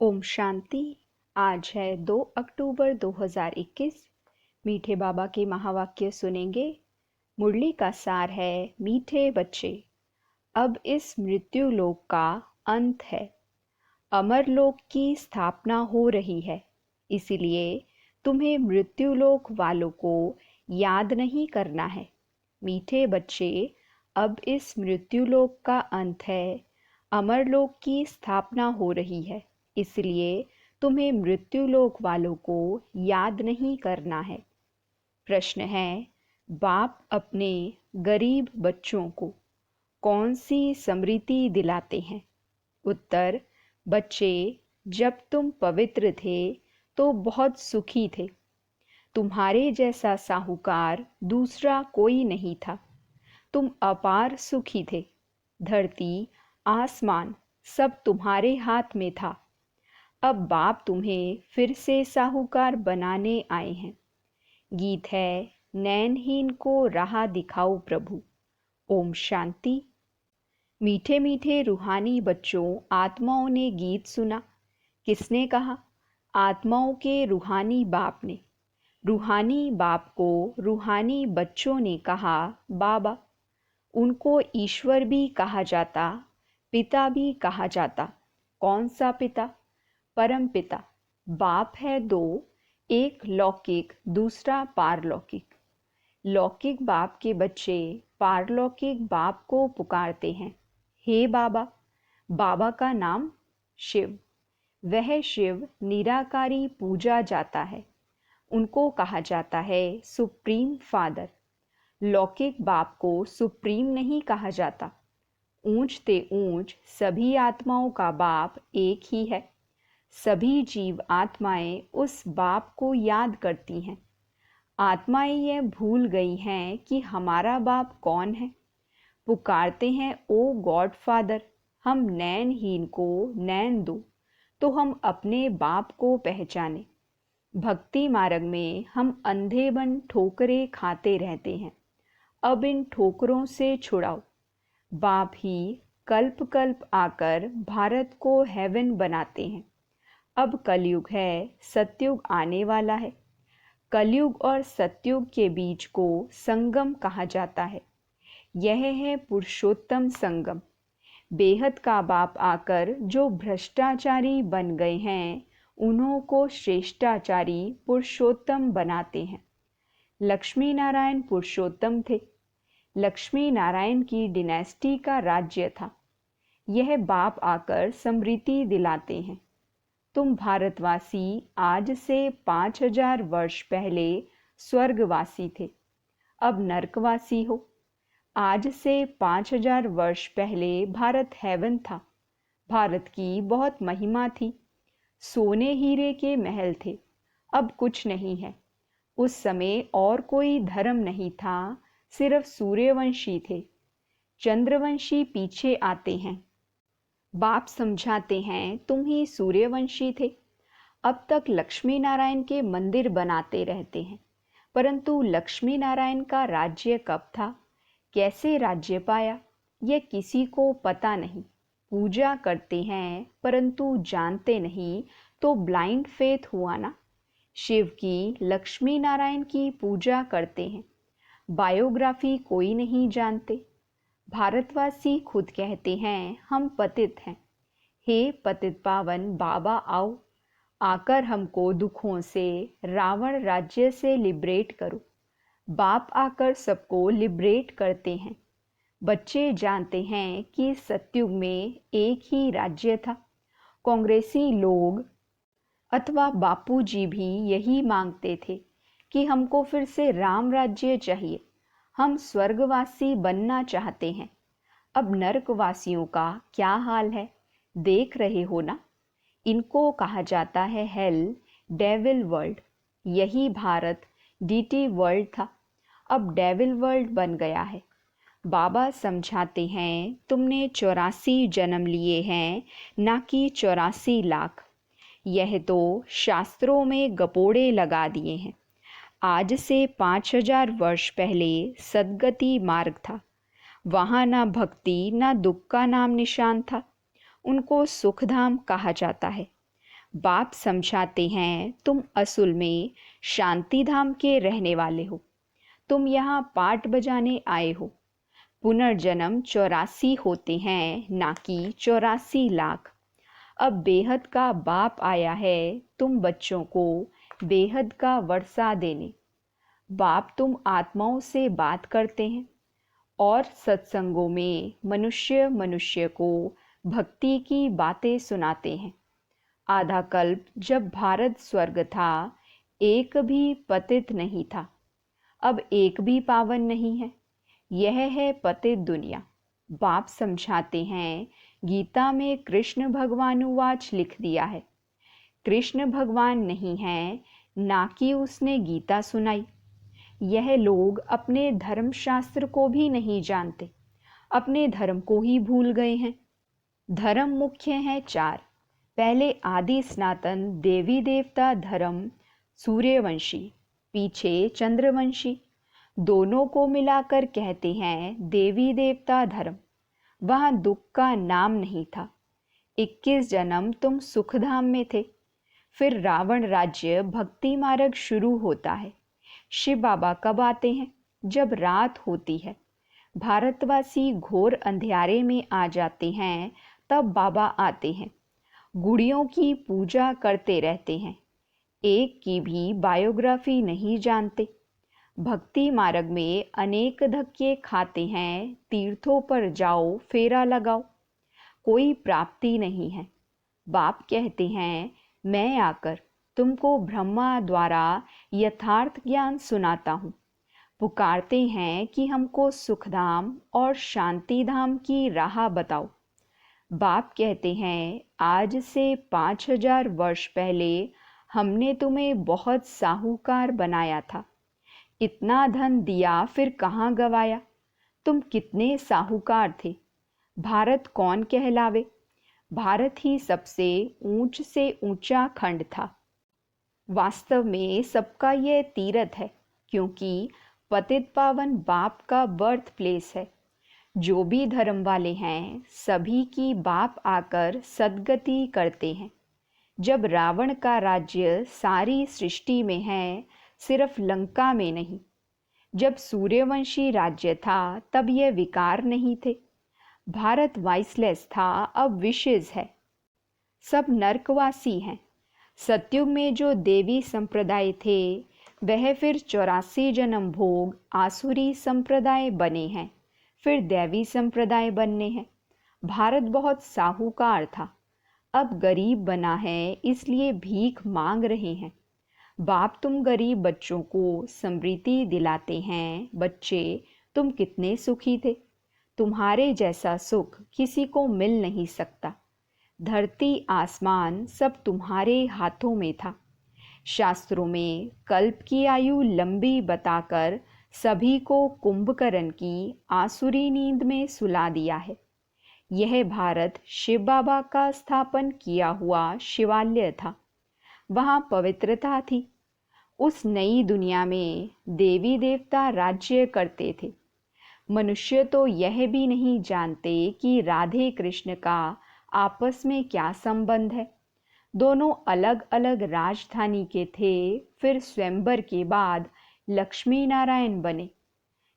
ओम शांति। आज है 2 अक्टूबर 2021। मीठे बाबा के महावाक्य सुनेंगे। मुरली का सार है, मीठे बच्चे, अब इस मृत्यु लोक का अंत है। अमर लोक की स्थापना हो रही है, इसलिए तुम्हें मृत्यु लोक वालों को याद नहीं करना है। मीठे बच्चे, अब इस मृत्यु लोक का अंत है। अमर लोक की स्थापना हो रही है, इसलिए तुम्हें मृत्यु लोक वालों को याद नहीं करना है। प्रश्न है, बाप अपने गरीब बच्चों को कौन सी स्मृति दिलाते हैं? उत्तर, बच्चे, जब तुम पवित्र थे तो बहुत सुखी थे। तुम्हारे जैसा साहूकार दूसरा कोई नहीं था। तुम अपार सुखी थे। धरती आसमान सब तुम्हारे हाथ में था। अब बाप तुम्हें फिर से साहूकार बनाने आए हैं। गीत है, नैनहीन को राह दिखाओ प्रभु। ओम शांति। मीठे मीठे रूहानी बच्चों, आत्माओं ने गीत सुना। किसने कहा? आत्माओं के रूहानी बाप ने। रूहानी बाप को रूहानी बच्चों ने कहा बाबा। उनको ईश्वर भी कहा जाता, पिता भी कहा जाता। कौन सा पिता? परम पिता। बाप है दो, एक लौकिक, दूसरा पारलौकिक। लौकिक बाप के बच्चे पारलौकिक बाप को पुकारते हैं, हे बाबा। बाबा का नाम शिव। वह शिव निराकारी पूजा जाता है। उनको कहा जाता है सुप्रीम फादर। लौकिक बाप को सुप्रीम नहीं कहा जाता। ऊंचते ऊंच सभी आत्माओं का बाप एक ही है। सभी जीव आत्माएं उस बाप को याद करती हैं। आत्माएं यह भूल गई हैं कि हमारा बाप कौन है। पुकारते हैं, ओ गॉड फादर, हम नैनहीन को नैन दो तो हम अपने बाप को पहचाने। भक्ति मार्ग में हम अंधे बन ठोकरें खाते रहते हैं। अब इन ठोकरों से छुड़ाओ। बाप ही कल्प कल्प आकर भारत को हेवन बनाते हैं। अब कलयुग है, सतयुग आने वाला है। कलयुग और सतयुग के बीच को संगम कहा जाता है। यह है पुरुषोत्तम संगम। बेहद का बाप आकर जो भ्रष्टाचारी बन गए हैं, उन्हों को श्रेष्ठाचारी पुरुषोत्तम बनाते हैं। लक्ष्मी नारायण पुरुषोत्तम थे। लक्ष्मी नारायण की डिनेस्टी का राज्य था। यह बाप आकर स्मृति दिलाते हैं। तुम भारतवासी आज से 5000 वर्ष पहले स्वर्गवासी थे, अब नरकवासी हो। आज से 5000 वर्ष पहले भारत हेवन था। भारत की बहुत महिमा थी। सोने हीरे के महल थे, अब कुछ नहीं है। उस समय और कोई धर्म नहीं था, सिर्फ सूर्यवंशी थे। चंद्रवंशी पीछे आते हैं। बाप समझाते हैं, तुम ही सूर्यवंशी थे। अब तक लक्ष्मी नारायण के मंदिर बनाते रहते हैं, परंतु लक्ष्मी नारायण का राज्य कब था, कैसे राज्य पाया, यह किसी को पता नहीं। पूजा करते हैं परंतु जानते नहीं, तो ब्लाइंड फेथ हुआ ना। शिव की, लक्ष्मी नारायण की पूजा करते हैं, बायोग्राफी कोई नहीं जानते। भारतवासी खुद कहते हैं, हम पतित हैं। हे पतित पावन बाबा, आओ, आकर हमको दुखों से, रावण राज्य से लिबरेट करो। बाप आकर सबको लिबरेट करते हैं। बच्चे जानते हैं कि सतयुग में एक ही राज्य था। कांग्रेसी लोग अथवा बापूजी भी यही मांगते थे कि हमको फिर से राम राज्य चाहिए। हम स्वर्गवासी बनना चाहते हैं। अब नरकवासियों का क्या हाल है, देख रहे हो ना। इनको कहा जाता है हेल, डेविल वर्ल्ड। यही भारत डीटी वर्ल्ड था, अब डेविल वर्ल्ड बन गया है। बाबा समझाते हैं, तुमने 84 जन्म लिए हैं, ना कि 84 लाख। यह तो शास्त्रों में गपोड़े लगा दिए हैं। आज से 5000 वर्ष पहले सद्गति मार्ग था। वहाँ ना भक्ति ना दुख का नाम निशान था। उनको सुखधाम कहा जाता है। बाप समझाते हैं, तुम असल में शांति धाम के रहने वाले हो। तुम यहाँ पाठ बजाने आए हो। पुनर्जन्म 84 होते हैं, ना कि 84 लाख। अब बेहद का बाप आया है तुम बच्चों को बेहद का वर्षा देने। बाप तुम आत्माओं से बात करते हैं और सत्संगों में मनुष्य मनुष्य को भक्ति की बातें सुनाते हैं। आधा कल्प जब भारत स्वर्ग था, एक भी पतित नहीं था। अब एक भी पावन नहीं है। यह है पतित दुनिया। बाप समझाते हैं, गीता में कृष्ण भगवानुवाच लिख दिया है। कृष्ण भगवान नहीं है, ना कि उसने गीता सुनाई। यह लोग अपने धर्मशास्त्र को भी नहीं जानते, अपने धर्म को ही भूल गए हैं। धर्म मुख्य हैं 4। पहले आदि सनातन देवी देवता धर्म सूर्यवंशी, पीछे चंद्रवंशी। दोनों को मिलाकर कहते हैं देवी देवता धर्म। वहाँ दुख का नाम नहीं था। 21 जन्म तुम सुखधाम में थे। फिर रावण राज्य भक्ति मार्ग शुरू होता है। शिव बाबा कब आते हैं? जब रात होती है। भारतवासी घोर अंधियारे में आ जाते हैं, तब बाबा आते हैं। गुड़ियों की पूजा करते रहते हैं, एक की भी बायोग्राफी नहीं जानते। भक्ति मार्ग में अनेक धक्के खाते हैं, तीर्थों पर जाओ फेरा लगाओ, कोई प्राप्ति नहीं है। बाप कहते हैं, मैं आकर तुमको ब्रह्मा द्वारा यथार्थ ज्ञान सुनाता हूँ। पुकारते हैं कि हमको सुखधाम और शांतिधाम की राह बताओ। बाप कहते हैं, आज से 5000 वर्ष पहले हमने तुम्हें बहुत साहूकार बनाया था। इतना धन दिया, फिर कहाँ गवाया? तुम कितने साहूकार थे। भारत कौन कहलावे? भारत ही सबसे ऊंच से ऊंचा खंड था। वास्तव में सबका यह तीर्थ है, क्योंकि पतित पावन बाप का बर्थ प्लेस है। जो भी धर्म वाले हैं, सभी की बाप आकर सद्गति करते हैं। जब रावण का राज्य सारी सृष्टि में है, सिर्फ लंका में नहीं। जब सूर्यवंशी राज्य था, तब यह विकार नहीं थे। भारत वाइसलेस था, अब विशेष है। सब नरकवासी हैं। सतयुग में जो देवी संप्रदाय थे, वह फिर 84 जन्म भोग आसुरी संप्रदाय बने हैं, फिर दैवी संप्रदाय बनने हैं। भारत बहुत साहूकार था, अब गरीब बना है, इसलिए भीख मांग रहे हैं। बाप तुम गरीब बच्चों को समृद्धि दिलाते हैं। बच्चे, तुम कितने सुखी थे। तुम्हारे जैसा सुख किसी को मिल नहीं सकता। धरती आसमान सब तुम्हारे हाथों में था। शास्त्रों में कल्प की आयु लंबी बताकर सभी को कुंभकर्ण की आसुरी नींद में सुला दिया है। यह भारत शिव बाबा का स्थापन किया हुआ शिवालय था। वहाँ पवित्रता थी। उस नई दुनिया में देवी देवता राज्य करते थे। मनुष्य तो यह भी नहीं जानते कि राधे कृष्ण का आपस में क्या संबंध है। दोनों अलग अलग राजधानी के थे, फिर स्वयंवर के बाद लक्ष्मी नारायण बने।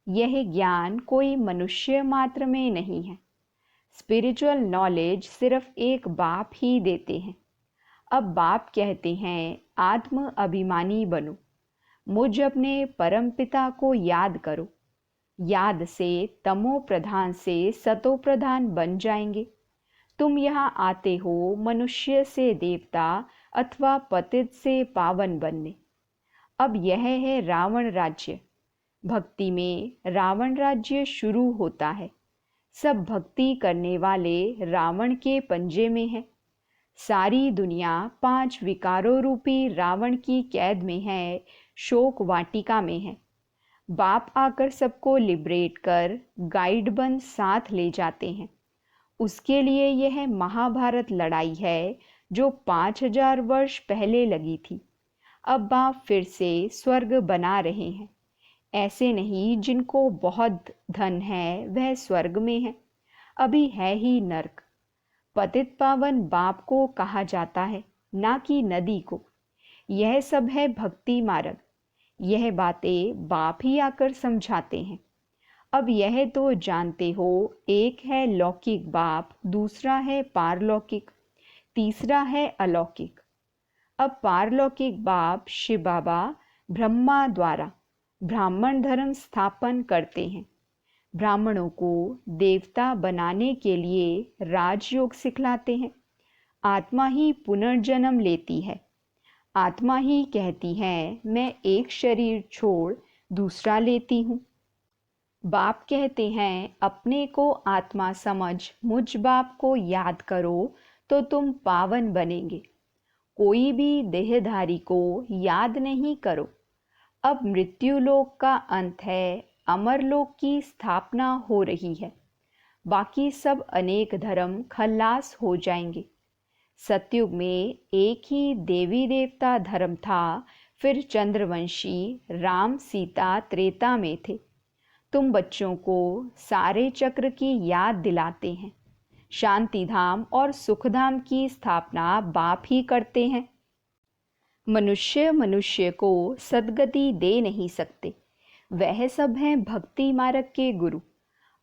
यह ज्ञान कोई मनुष्य मात्र में नहीं है। स्पिरिचुअल नॉलेज सिर्फ एक बाप ही देते हैं। अब बाप कहते हैं, आत्म अभिमानी बनो। मुझ अपने परम पिता को याद करो। याद से तमो प्रधान से सतो प्रधान बन जाएंगे। तुम यहाँ आते हो मनुष्य से देवता अथवा पतित से पावन बनने। अब यह है रावण राज्य। भक्ति में रावण राज्य शुरू होता है। सब भक्ति करने वाले रावण के पंजे में है। सारी दुनिया 5 विकारों रूपी रावण की कैद में है, शोक वाटिका में है। बाप आकर सबको लिबरेट कर गाइड बन साथ ले जाते हैं। उसके लिए यह महाभारत लड़ाई है, जो 5000 वर्ष पहले लगी थी। अब बाप फिर से स्वर्ग बना रहे हैं। ऐसे नहीं जिनको बहुत धन है वह स्वर्ग में है, अभी है ही नर्क। पतित पावन बाप को कहा जाता है। ना कि नदी को। यह सब है भक्ति मार्ग। यह बातें बाप ही आकर समझाते हैं। अब यह तो जानते हो, एक है लौकिक बाप, दूसरा है पारलौकिक, तीसरा है अलौकिक। अब पारलौकिक बाप शिव बाबा ब्रह्मा द्वारा ब्राह्मण धर्म स्थापन करते हैं। ब्राह्मणों को देवता बनाने के लिए राजयोग सिखलाते हैं। आत्मा ही पुनर्जन्म लेती है। आत्मा ही कहती है मैं एक शरीर छोड़ दूसरा लेती हूँ। बाप कहते हैं अपने को आत्मा समझ मुझ बाप को याद करो तो तुम पावन बनेंगे। कोई भी देहधारी को याद नहीं करो। अब मृत्युलोक का अंत है, अमरलोक की स्थापना हो रही है। बाकी सब अनेक धर्म खल्लास हो जाएंगे। सतयुग में एक ही देवी देवता धर्म था, फिर चंद्रवंशी राम सीता त्रेता में थे। तुम बच्चों को सारे चक्र की याद दिलाते हैं। शांति धाम और सुखधाम की स्थापना बाप ही करते हैं। मनुष्य मनुष्य को सद्गति दे नहीं सकते। वह सब हैं भक्ति मार्ग के गुरु।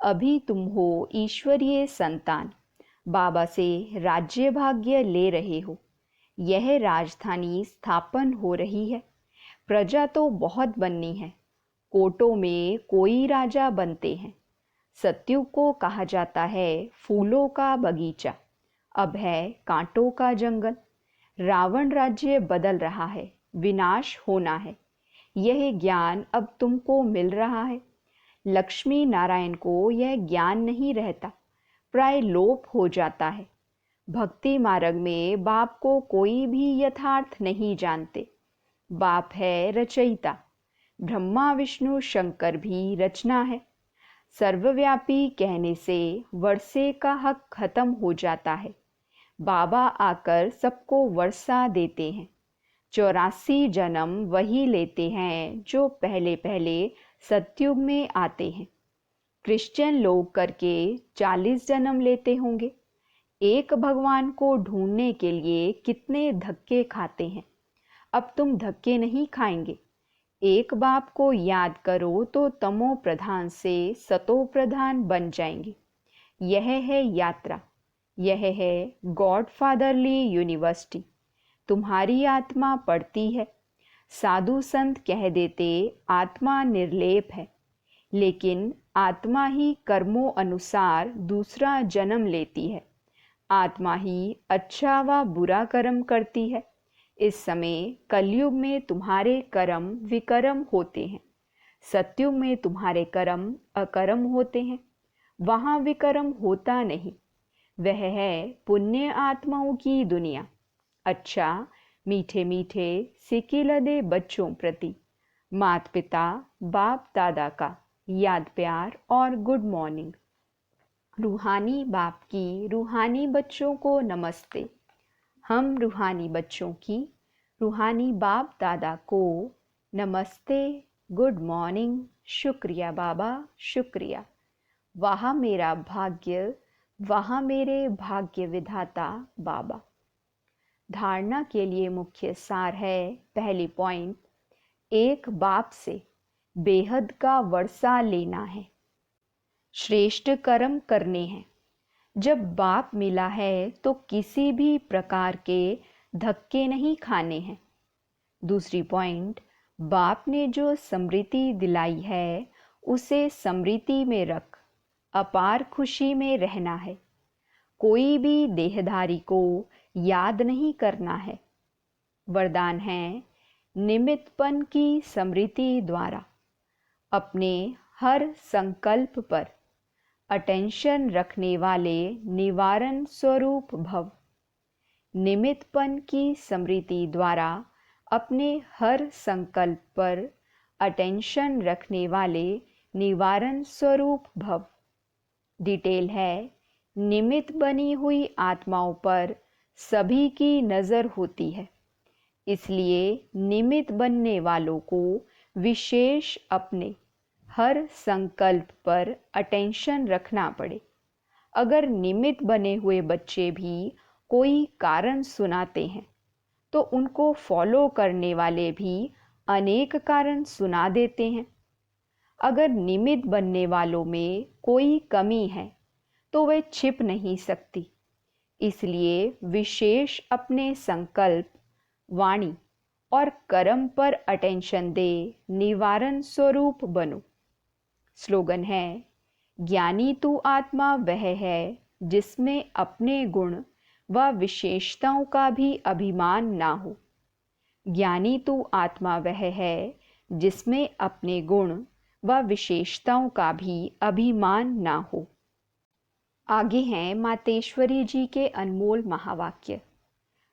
अभी तुम हो ईश्वरीय संतान, बाबा से राज्य भाग्य ले रहे हो। यह राजधानी स्थापन हो रही है। प्रजा तो बहुत बननी है। कोटों में कोई राजा बनते हैं। सतयुग को कहा जाता है फूलों का बगीचा, अब है कांटों का जंगल। रावण राज्य बदल रहा है, विनाश होना है। यह ज्ञान अब तुमको मिल रहा है। लक्ष्मी नारायण को यह ज्ञान नहीं रहता, प्राय लोप हो जाता है। भक्ति मार्ग में बाप को कोई भी यथार्थ नहीं जानते। बाप है रचयिता। ब्रह्मा विष्णु शंकर भी रचना है। सर्वव्यापी कहने से वर्षे का हक खत्म हो जाता है। बाबा आकर सबको वर्षा देते हैं। 84 जन्म वही लेते हैं जो पहले पहले सतयुग में आते हैं। क्रिश्चियन लोग करके 40 जन्म लेते होंगे। एक भगवान को ढूंढने के लिए कितने धक्के खाते हैं। अब तुम धक्के नहीं खाएंगे। एक बाप को याद करो तो तमो प्रधान से सतो प्रधान बन जाएंगे। यह है यात्रा। यह है गॉडफादरली यूनिवर्सिटी। तुम्हारी आत्मा पढ़ती है। साधु संत कह देते आत्मा निर्लेप है, लेकिन आत्मा ही कर्मों अनुसार दूसरा जन्म लेती है। आत्मा ही अच्छा व बुरा कर्म करती है। इस समय कलयुग में तुम्हारे कर्म विकर्म होते हैं। सतयुग में तुम्हारे कर्म अकर्म होते हैं। वहाँ विकर्म होता नहीं। वह है पुण्य आत्माओं की दुनिया। अच्छा, मीठे मीठे सिकिलदे बच्चों प्रति माता पिता बाप दादा का याद प्यार और गुड मॉर्निंग। रूहानी बाप की रूहानी बच्चों को नमस्ते। हम रूहानी बच्चों की रूहानी बाप दादा को नमस्ते, गुड मॉर्निंग, शुक्रिया बाबा, शुक्रिया। वहाँ मेरा भाग्य, वहाँ मेरे भाग्य विधाता बाबा। धारणा के लिए मुख्य सार है। पहली पॉइंट, एक बाप से बेहद का वर्षा लेना है। श्रेष्ठ कर्म करने हैं। जब बाप मिला है तो किसी भी प्रकार के धक्के नहीं खाने हैं। दूसरी पॉइंट, बाप ने जो समृद्धि दिलाई है उसे समृद्धि में रख अपार खुशी में रहना है। कोई भी देहधारी को याद नहीं करना है। वरदान है निमित्तपन की समृद्धि द्वारा अपने हर संकल्प पर अटेंशन रखने वाले निवारण स्वरूप भव। निमित्तपन की समृद्धि द्वारा अपने हर संकल्प पर अटेंशन रखने वाले निवारण स्वरूप भव। डिटेल है, निमित्त बनी हुई आत्माओं पर सभी की नज़र होती है, इसलिए निमित्त बनने वालों को विशेष अपने हर संकल्प पर अटेंशन रखना पड़े। अगर निमित्त बने हुए बच्चे भी कोई कारण सुनाते हैं तो उनको फॉलो करने वाले भी अनेक कारण सुना देते हैं। अगर निमित्त बनने वालों में कोई कमी है तो वे छिप नहीं सकती। इसलिए विशेष अपने संकल्प, वाणी और कर्म पर अटेंशन दे निवारण स्वरूप बनो। स्लोगन है, ज्ञानी तू आत्मा वह है जिसमें अपने गुण व विशेषताओं का भी अभिमान ना हो। ज्ञानी तू आत्मा वह है जिसमें अपने गुण व विशेषताओं का भी अभिमान ना हो। आगे हैं मातेश्वरी जी के अनमोल महावाक्य।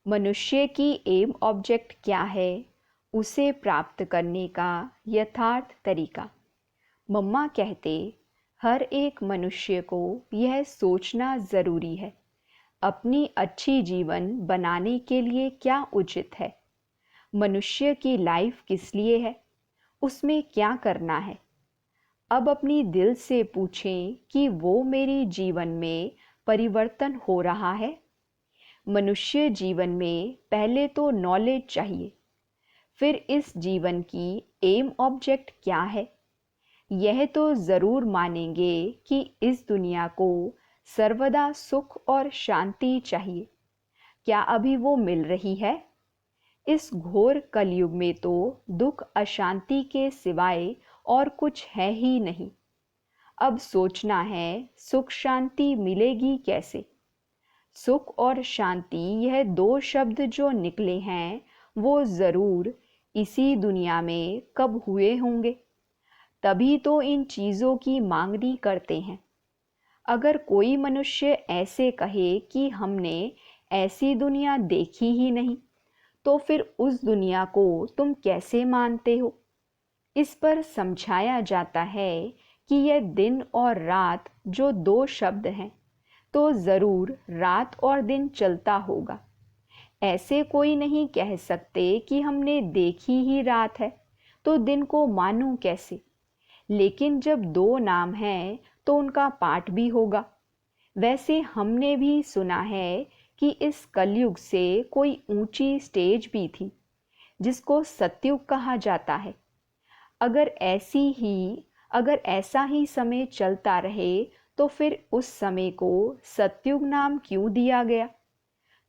मनुष्य की एम ऑब्जेक्ट क्या है, उसे प्राप्त करने का यथार्थ तरीका। मम्मा कहते, हर एक मनुष्य को यह सोचना ज़रूरी है, अपनी अच्छी जीवन बनाने के लिए क्या उचित है। मनुष्य की लाइफ किस लिए है, उसमें क्या करना है। अब अपनी दिल से पूछें कि वो मेरी जीवन में परिवर्तन हो रहा है। मनुष्य जीवन में पहले तो नॉलेज चाहिए, फिर इस जीवन की एम ऑब्जेक्ट क्या है। यह तो ज़रूर मानेंगे कि इस दुनिया को सर्वदा सुख और शांति चाहिए। क्या अभी वो मिल रही है? इस घोर कलयुग में तो दुख अशांति के सिवाय और कुछ है ही नहीं। अब सोचना है सुख शांति मिलेगी कैसे। सुख और शांति यह दो शब्द जो निकले हैं वो ज़रूर इसी दुनिया में कब हुए होंगे, तभी तो इन चीज़ों की मांगनी करते हैं। अगर कोई मनुष्य ऐसे कहे कि हमने ऐसी दुनिया देखी ही नहीं, तो फिर उस दुनिया को तुम कैसे मानते हो। इस पर समझाया जाता है कि यह दिन और रात जो दो शब्द हैं, तो ज़रूर रात और दिन चलता होगा। ऐसे कोई नहीं कह सकते कि हमने देखी ही रात है तो दिन को मानूं कैसे। लेकिन जब दो नाम हैं तो उनका पाठ भी होगा। वैसे हमने भी सुना है कि इस कलयुग से कोई ऊंची स्टेज भी थी जिसको सतयुग कहा जाता है। अगर ऐसा ही समय चलता रहे तो फिर उस समय को सतयुग नाम क्यों दिया गया।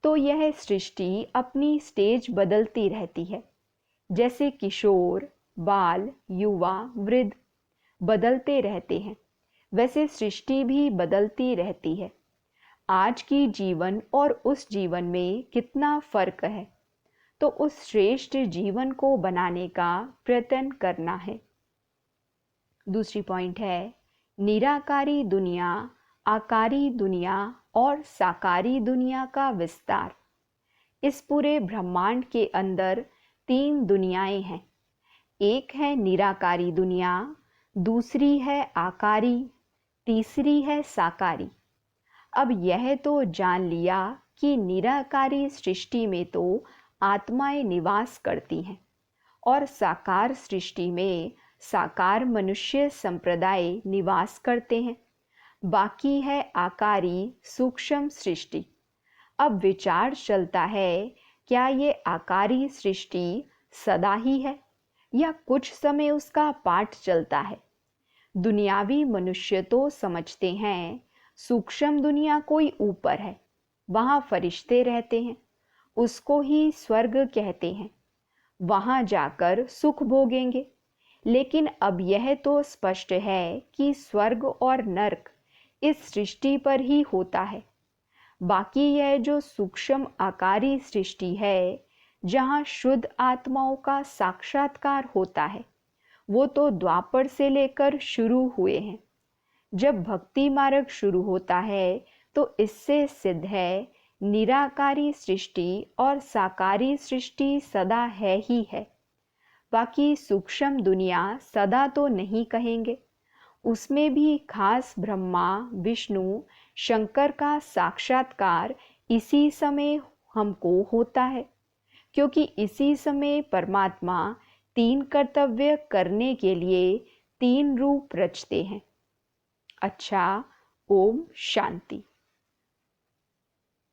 तो यह सृष्टि अपनी स्टेज बदलती रहती है, जैसे किशोर, बाल, युवा, वृद्ध बदलते रहते हैं, वैसे सृष्टि भी बदलती रहती है। आज की जीवन और उस जीवन में कितना फर्क है, तो उस श्रेष्ठ जीवन को बनाने का प्रयत्न करना है। दूसरी पॉइंट है, निराकारी दुनिया, आकारी दुनिया और साकारी दुनिया का विस्तार। इस पूरे ब्रह्मांड के अंदर तीन दुनियाएं हैं। एक है निराकारी दुनिया, दूसरी है आकारी, तीसरी है साकारी। अब यह तो जान लिया कि निराकारी सृष्टि में तो आत्माएं निवास करती हैं और साकार सृष्टि में साकार मनुष्य संप्रदाय निवास करते हैं। बाकी है आकारी सूक्ष्म सृष्टि। अब विचार चलता है, क्या ये आकारी सृष्टि सदा ही है या कुछ समय उसका पाठ चलता है। दुनियावी मनुष्य तो समझते हैं सूक्ष्म दुनिया कोई ऊपर है, वहाँ फरिश्ते रहते हैं, उसको ही स्वर्ग कहते हैं, वहाँ जाकर सुख भोगेंगे। लेकिन अब यह तो स्पष्ट है कि स्वर्ग और नरक इस सृष्टि पर ही होता है। बाकी यह जो सूक्ष्म आकारी सृष्टि है, जहाँ शुद्ध आत्माओं का साक्षात्कार होता है, वो तो द्वापर से लेकर शुरू हुए हैं। जब भक्ति मार्ग शुरू होता है तो इससे सिद्ध है निराकारी सृष्टि और साकारी सृष्टि सदा है ही है। बाकी सूक्ष्म दुनिया सदा तो नहीं कहेंगे, उसमें भी खास ब्रह्मा, विष्णु, शंकर का साक्षात्कार इसी समय हमको होता है, क्योंकि इसी समय परमात्मा तीन कर्तव्य करने के लिए तीन रूप रचते हैं। अच्छा, ओम शांति।